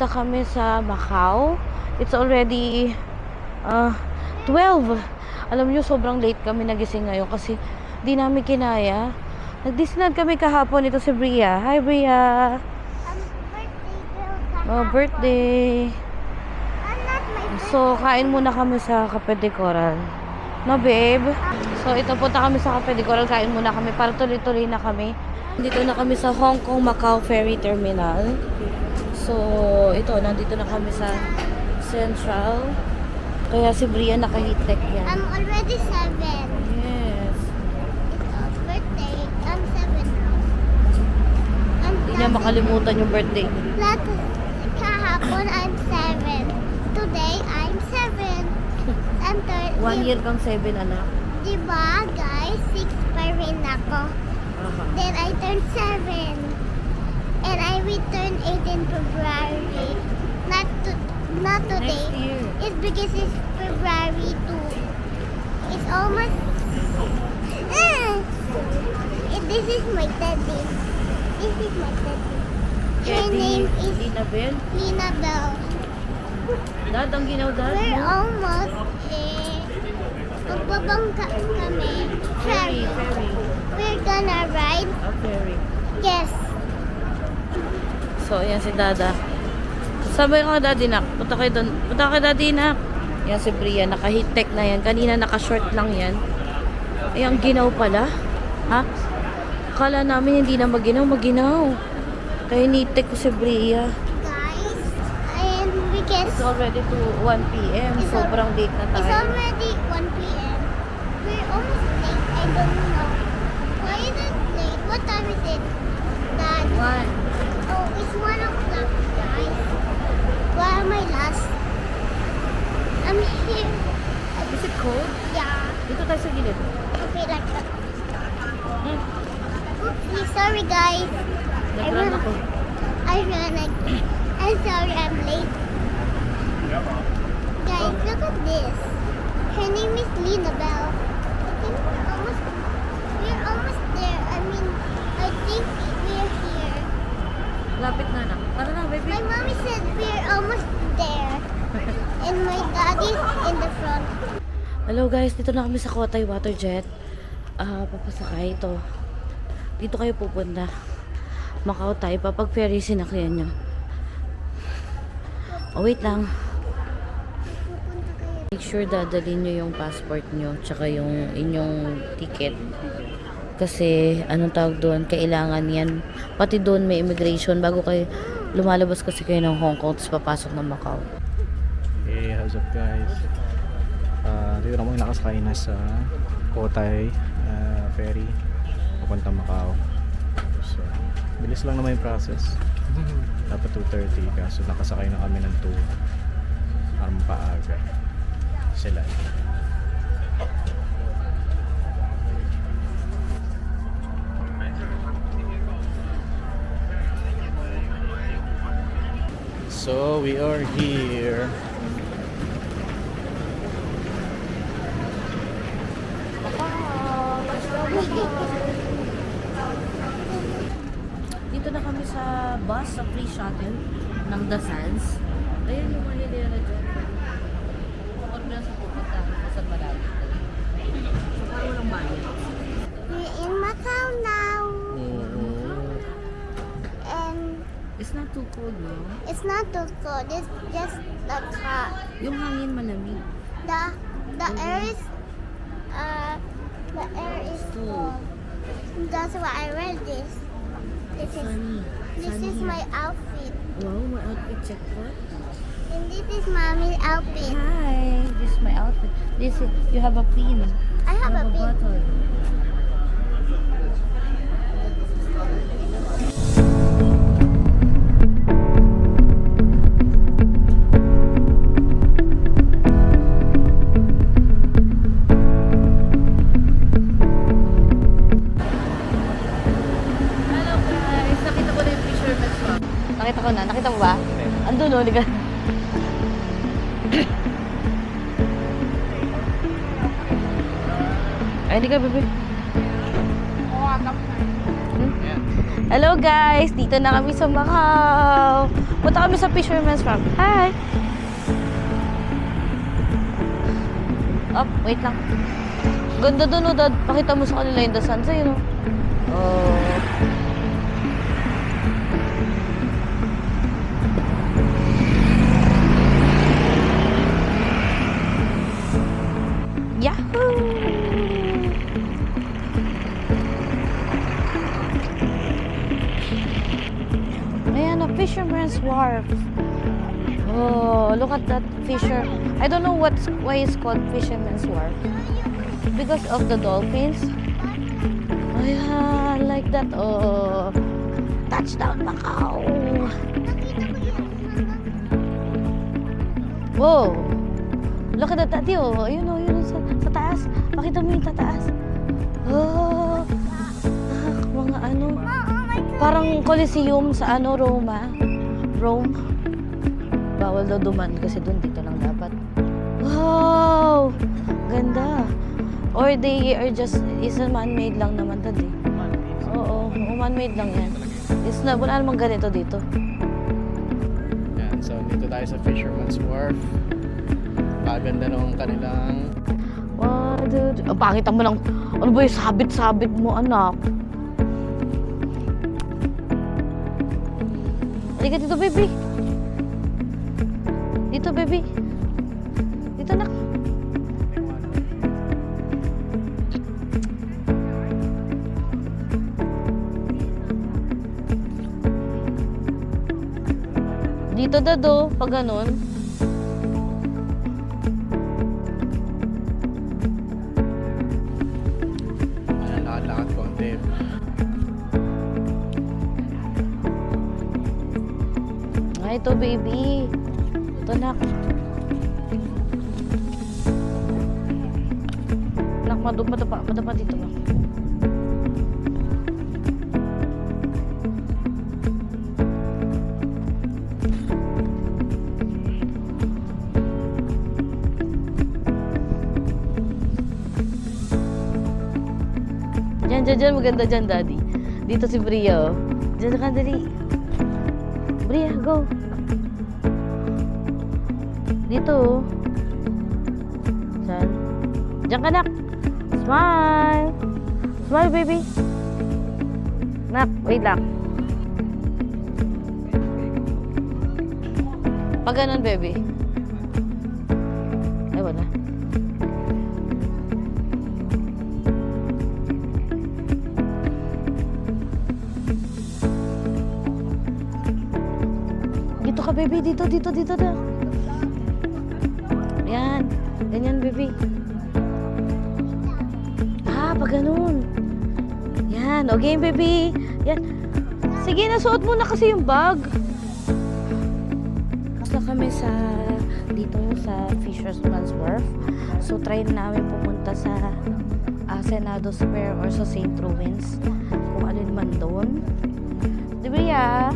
pupunta kami sa Macau. It's already 12. Alam niyo, sobrang late kami nagising ngayon kasi di namin kinaya. Nag-Disneyland kami kahapon. Ito si Bria. Hi, Bria. Oh, birthday. So, kain muna kami sa Cafe de Coral. No, babe? So, ito, punta kami sa Cafe de Coral. Kain muna kami para tuloy-tuloy na kami. Dito na kami sa Hong Kong Macau Ferry Terminal. So, ito, nandito na kami sa Central. Kaya si Bria naka-heat-tech yan. I'm already 7. Yes. It's birthday. I'm 7 now. Hindi niya makalimutan yung birthday. Kahapon, I'm 7. Today, I'm 7. I'm 30. 1 year kang 7, anak. Diba, guys? 6 pa rin ako. Then I turned 7. And I will turn 8 in February. Not today. Next year. It's because it's February 2. It's almost... This is my daddy. This is my daddy. Her name is Linabel. Lina Bell. Dad, ang ginaw dad We're mo. almost magbabangka kami. Ferry. We're gonna ride. A ferry. Yes. So, ayan si Dada. Sabay ko Daddy nak. Punta kayo doon. Punta ka Daddy nak. Yan si Bria. Naka-heat-tech na yan. Kanina naka-short lang yan. Ay, ang ginaw pala. Ha? Akala namin hindi na maginaw. Kaya heat-tech ko si Bria. Guys, and because It's already to 1 p.m. Sobrang late na it's tayo. already 1 p.m. We're almost late. I don't know. Why is it late? What time is it? Dad. 1. Oh, it's 1 o'clock, guys. Why am I last? I'm here. Is it cold? Yeah. Dito tayo sa gilid. Okay, like that. Oopsie, sorry guys. Nag-run ako. I ran again. I'm sorry I'm late. Guys, look at this. Her name is Lina Bell. I think we're almost there. I think we're here. Lapit na anak. Tara na, baby. My mommy said we're almost there. And my daddy's in the front. Hello guys, dito na kami sa Cotai Waterjet. Papasakay ito. Dito kayo pupunta. Macau tayo. Papag ferry sinakyan nyo. Oh, wait lang. Make sure dadalhin nyo yung passport nyo tsaka yung inyong ticket. Kasi, anong tawag doon? Kailangan yan. Pati doon may immigration bago kayo lumalabas kasi kayo ng Hong Kong tapos papasok ng Macau. Hey, how's up guys? Dito na mo nakasakay na sa Cotai ferry papuntang Macau. So, bilis lang naman yung process. Dapat 2:30 kaso nakasakay na kami ng 2 para mapaaga sila. So we are here. Dito na kami sa bus, sa free shuttle ng The Sands. Ayun yung mga nilera dyan. Huwag na sa pupunta sa marami. So, parang walang bayan. We're in Macau now. And It's not too cold, no? it's not too cold. It's just the car. Yung hangin malamig. The air is cold. That's why I wear this. Sunny. This is my outfit. Wow, my outfit check po. And this is mommy's outfit. Hi, this is my outfit. This is, you have a pin. I have a pin. bottle. Hello guys, nakita ko na yung fisherman's wrap. Nakita ko na, nakita mo ba? Andun o, di ka. Ay, di ka, bebe. Hello guys, dito na kami sa Macau. Punta kami sa Fisherman's Wharf. Hi! Up, wait lang. Ganda dun, oh, Dad. Pakita mo sa kanila yung the sunset, yun, oh. Oh. Yahoo! Ayan, a Fisherman's Wharf. Oh, look at that fisher. I don't know why it's called Fisherman's Wharf. Because of the dolphins. Oh yeah, like that. Oh, touchdown Macau. Whoa. Look at that, Daddy. Oh, yun oh, yun sa taas. Pakita mo yung tataas. Oh, mga ano. Parang Coliseum sa ano, Rome. Bawal daw duman kasi doon, dito lang dapat. Wow! Ganda. Or they are just, is a man-made lang naman, Dad, eh. Oo, man-made lang yan. Wala namang ganito dito. Yan, so dito tayo sa Fisherman's Wharf. Paganda nung kanilang... Wow, dude. Oh, pakita mo lang. Ano ba yung sabit-sabit mo, anak? Halika dito, baby. Dito, baby. Dito, nak. Dito, Dado, pag ganun. Ayan, lakad-lakad konti. Ay, ito, baby. Ito, nak. Nak, madapa dito, nak. Diyan, maganda dyan, Daddy. Dito si Bria, oh. Diyan ka, dali. Bria, go. Dito, oh. Diyan. Diyan ka, nak. Smile. Smile, baby. Nak, wait lang. Pag ganun, baby. Ay, wala. Dito ka, baby. Dito na. Yan. Ganyan, baby. Ah, pag ganun. Yan. Okay, baby. Yan. Sige, nasuot mo na kasi yung bag. Basta kami dito sa Fisherman's Wharf. So, try namin pumunta sa Senado Square or sa St. Ruins. Kung alin man doon. Diba, ya?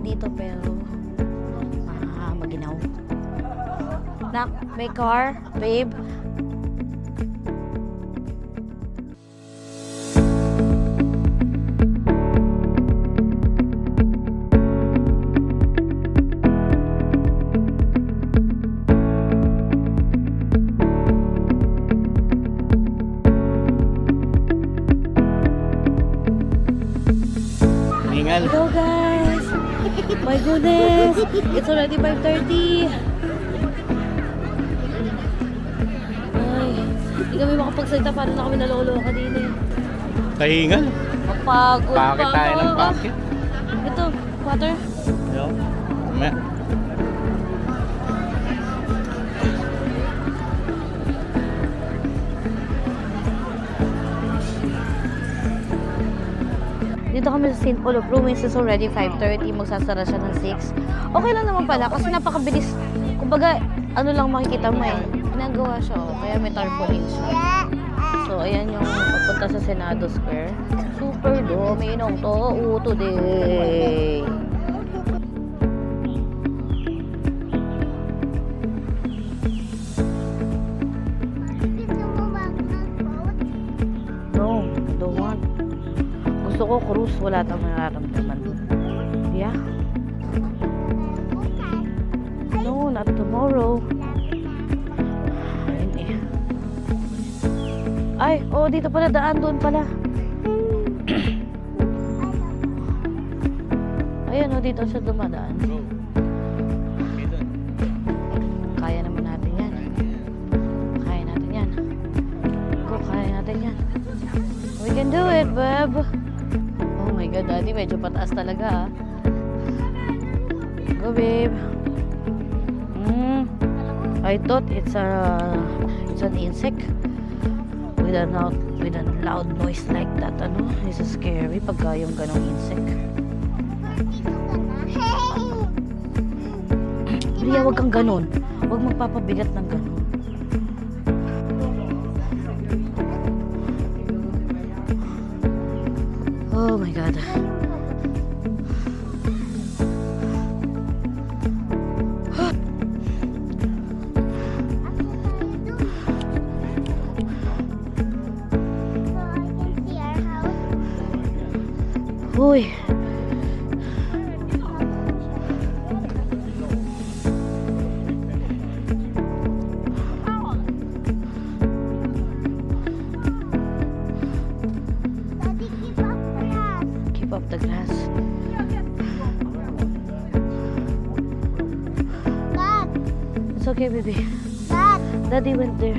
Dito pero maginaw. Nak, may car, babe. Hingal. Hello, guys. My goodness, it's already 5:30. Ay, hindi kami makapagsalita, paano na kami naloloka din eh. Kahingal. Kapagod pa Pakit tayo ng ako. pakit. Ito, water. Yo. Mamaya. Dito kami sa St. Paul of Ruins. It's already 5:30. Magsasara siya ng 6. Okay lang naman pala kasi napakabilis. Kumbaga, ano lang makikita mo eh. Ginagawa siya, oh. Kaya may tarpaulin siya. So, ayan yung papunta sa Senado Square. Super dominong to today. Gusto mo ba ng boat? No, nagko-cruise, wala tayong nararamdaman dun. Yeah? No, not tomorrow. Ayun eh. Ay, oh, dito pala daan, doon pala. Ayun, oh, dito siya dumadaan. Kaya naman natin yan. Kaya natin yan. Go, kaya natin yan. We can do it, babe. Oh my God, daddy, medyo pataas talaga, ah. Go, babe. I thought it's an insect with a loud noise like that. Ano? This is scary pagka yung ganong insect. Bria, wag kang ganon. Wag magpapabigat ng ganon. Oh my God. Uy. Keep up the grass. Dad, It's okay, baby. Dad, Daddy went there.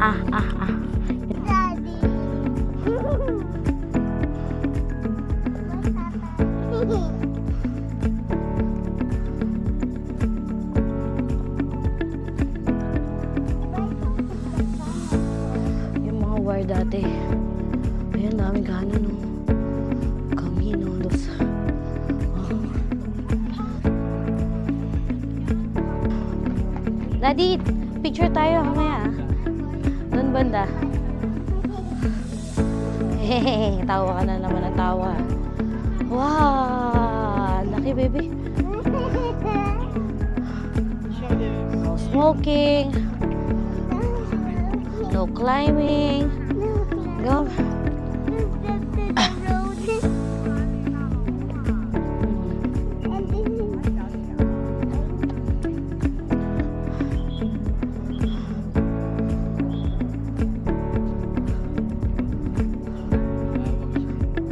Ah. Daddy. Yung mga wire dati. Ayan, daming kanin, no. Camino, los. Oh. Daddy, picture tayo kamaya, ah. Doon banda. Hehehe, tawa ka na naman ng tawa. Wow! Laki, baby. No smoking. No climbing. Go.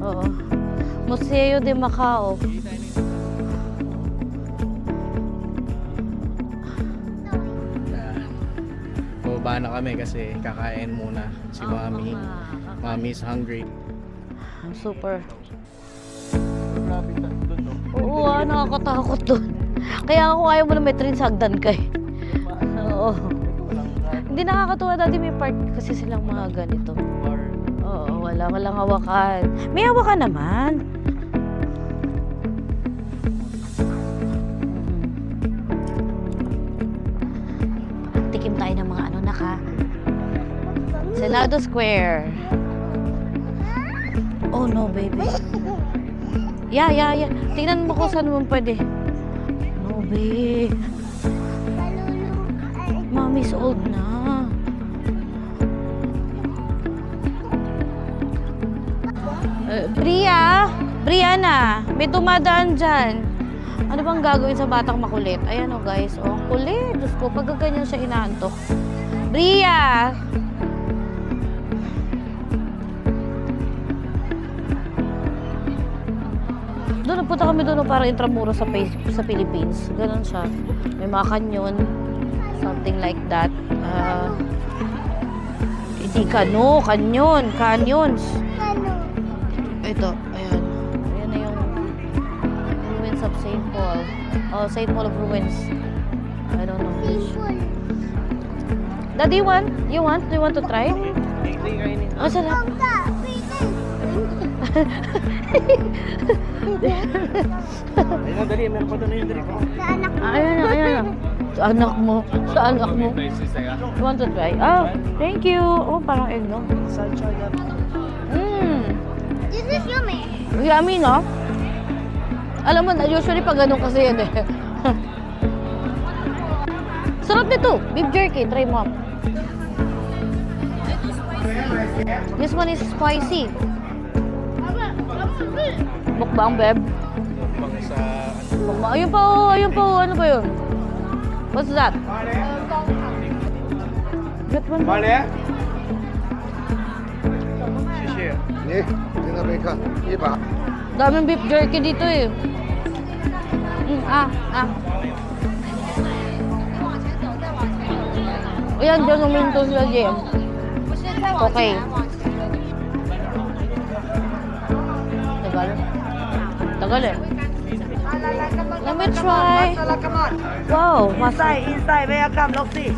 Oo. Museo de Macao. Baba na kami kasi kakain muna si Mami. Mami's hungry. I'm super. Oo, nakakatakot doon. Kaya ako ayaw mo na may train sa hagdan ka eh. Oo. Hindi nakakatuwa dati may park kasi silang mga ganito. Oo, walang hawakan. May hawakan naman. Tikim tayo ng mga ano naka. Senado Square. Oh no, baby. Yeah. Tingnan mo kung saan mo pwede. No, babe. Mommy's old na. Brianna, may dumadaan dyan. Ano bang gagawin sa batang makulit? Ayan o guys, oh, ang kulit. Diyos ko, pag ganyan siya inaantok. Bria! Doon, nagpunta kami doon para intramuros sa Philippines. Ganon siya. May mga canyon. Something like that. Hindi canyon. Canyons. Ito, ayan. Ayan na yung ruins of St. Paul. Oh, St. Paul of Ruins. I don't know. Daddy, you want? Do you want to try? Oh, sarap. Ayun, dali. Meron pa doon na yun. Dali. Ayan. Sa anak mo. You want to try? Oh, thank you. Oh, parang egg, no? This is yummy. Yummy, no? Alam mo, usually pag ganun kasi yan eh. Sarap nito. Beef jerky. Try mo. This one is spicy. Mukbang, beb. Mukbang sa... Mukbang. Ayun pa, oh. Ayun pa, oh. Ano ba yun? What's that? Get one. Shishir. 你在那边看100。 Daming beef jerky dito eh. Ayan, dyan uminto sila, Jem. Okay. Tagal. Tagal eh. Let me try. Wow, masay. inside welcome Roxy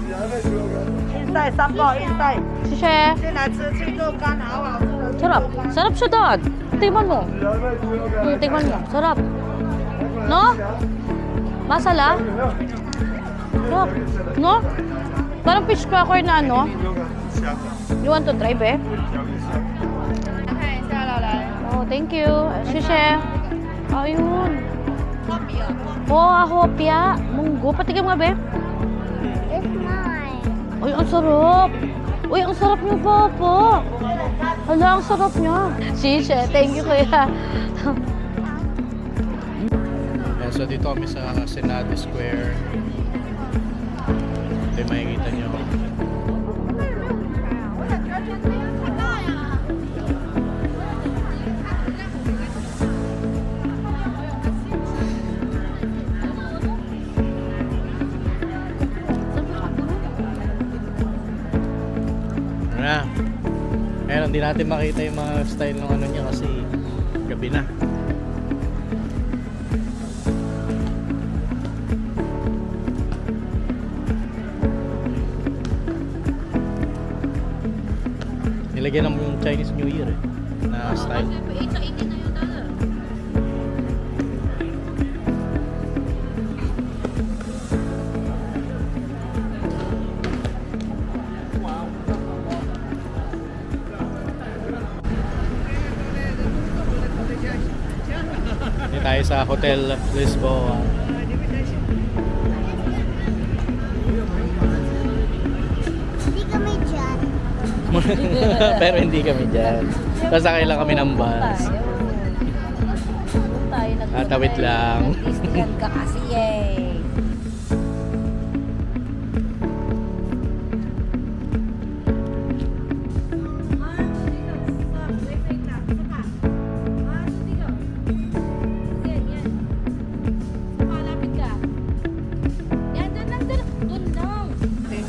inside 三个 inside Sishe. 进来吃脆豆干好好吃的 Sarap. Sarap siya, Dad. Tingnan mo. Tingnan mo. Sarap. No? Masala? Sarap. No? Parang fish cracker na ano. You want to try, be? Oh, thank you. Shishe. Ayun. Oh, hopya. Munggo. Patikim nga, be. It's mine. Ay, ang sarap. Uy, ang sarap niyo po. Hala, ang sarap niya. Shishe, thank you, kuya. Ayan, so dito kami sa Senado Square. Ito yung makikita nyo. Na. Ayan, hindi natin makita yung mga style ng ano niya kasi gabi na. Nilagyan ng Chinese New Year eh, na style. Dito tayo sa Hotel Lisboa. Hindi kami dyan. Pero hindi kami dyan. Sasakay lang kami ng bus. Tatawid lang. Istihan ka kasi eh.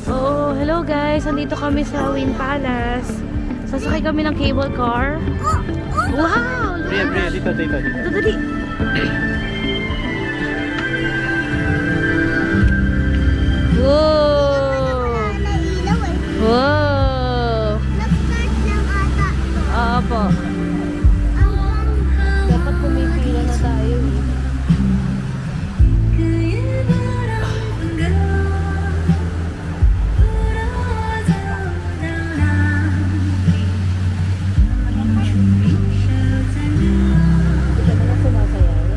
Oh, hello guys. Nandito kami sa Wynn Palace. Sasakay kami ng cable car. Wow! Bria, dito. Dito, dali. Wow! Nailaw eh. Wow! Nag-start lang ata to. Apo. Ang bangka. Dapat pumipila na tayo eh. Hindi ka naman sumasayaw.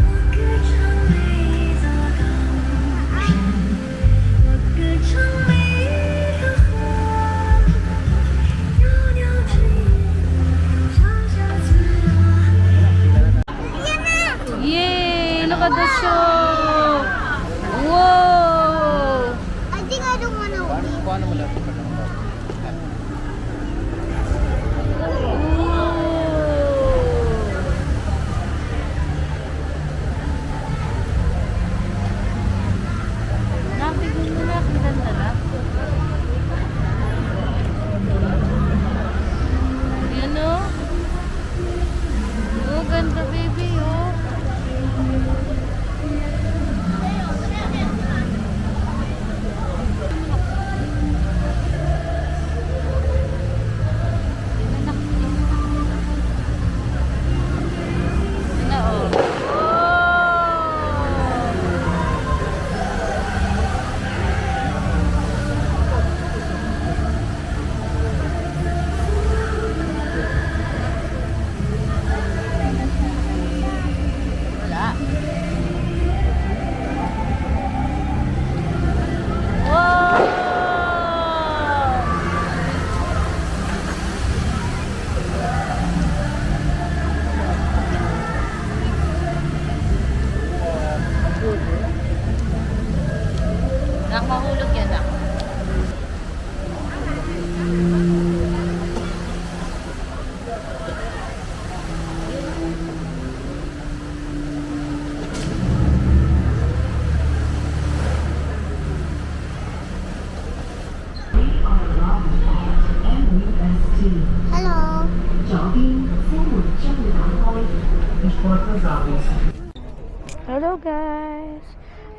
Hello guys!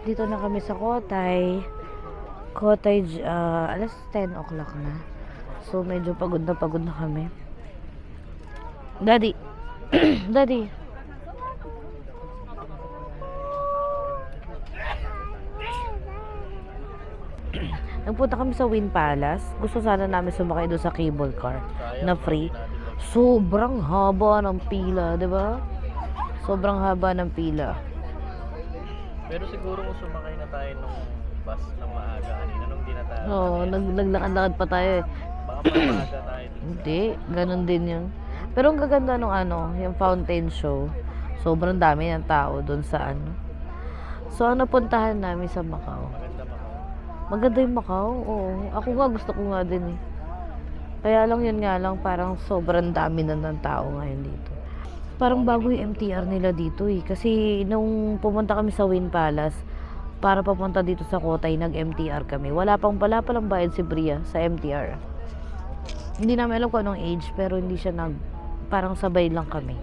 Dito na kami sa Kotay. Cottage, alas 10 o'clock na. So, medyo pagod na kami. Daddy! Daddy! Nagpunta kami sa Wynn Palace. Gusto sana namin sumakay doon sa cable car na free. Sobrang haba ng pila, 'di ba? Sobrang haba ng pila. Pero siguro kung sumakay na tayo nung bus na maaga kanina nung di na tayo. Oo, naglakad-lakad pa tayo eh. Baka pa maaga tayo. Hindi, ganun din yun. Pero ang gaganda nung yung fountain show. Sobrang dami ng tao doon sa ano. So, ang napuntahan namin sa Macau. Maganda pa. Maganda yung Macau, oo. Ako nga, gusto ko nga din eh. Kaya lang yun nga lang, parang sobrang dami na ng tao ngayon dito. Parang bago yung MTR nila dito eh. Kasi nung pumunta kami sa Wynn Palace, para papunta dito sa Kotay, nag-MTR kami. Wala palang bayad si Bria sa MTR. Hindi namin alam kung anong age, pero hindi siya parang sabay lang kami.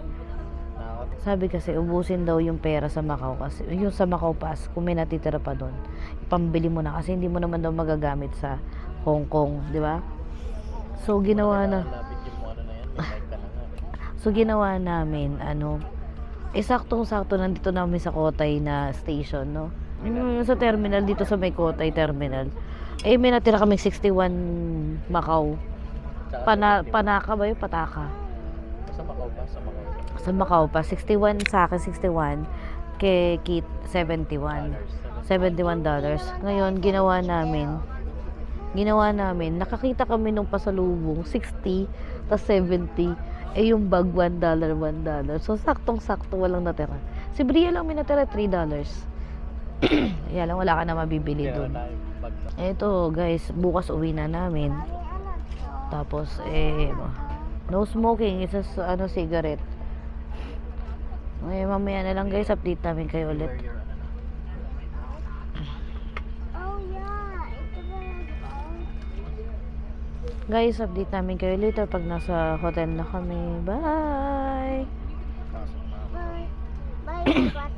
Sabi kasi, ubusin daw yung pera sa Macau kasi, yung sa Macau Pass, kung may natitira pa doon, ipambili mo na kasi hindi mo naman daw magagamit sa Hong Kong, di ba? So, ginawa na. So, ginawa namin, saktong-sakto nandito namin sa Kotay na station, no? Yung sa terminal, dito sa may Kotay terminal. Eh, may natira kaming 61 Macau. Panaka ba yun? Pataka. Sa Macau pa, Sa Macau pa, 61 sa akin, 61. Kay Kit, $71. $71. Ngayon, ginawa namin, nakakita kami nung pasalubong, 60, tas 70. Eh, yung bag, $1. So, saktong-sakto, walang natira. Si Bria lang may natira, $3. Kaya lang, wala ka na mabibili doon. Eto, guys, bukas uwi na namin. Tapos, no smoking, isa cigarette. Mamaya na lang guys, update namin kayo ulit. Oh yeah, ito ba Guys, update namin kayo later pag nasa hotel na kami. Bye! Bye. Bye.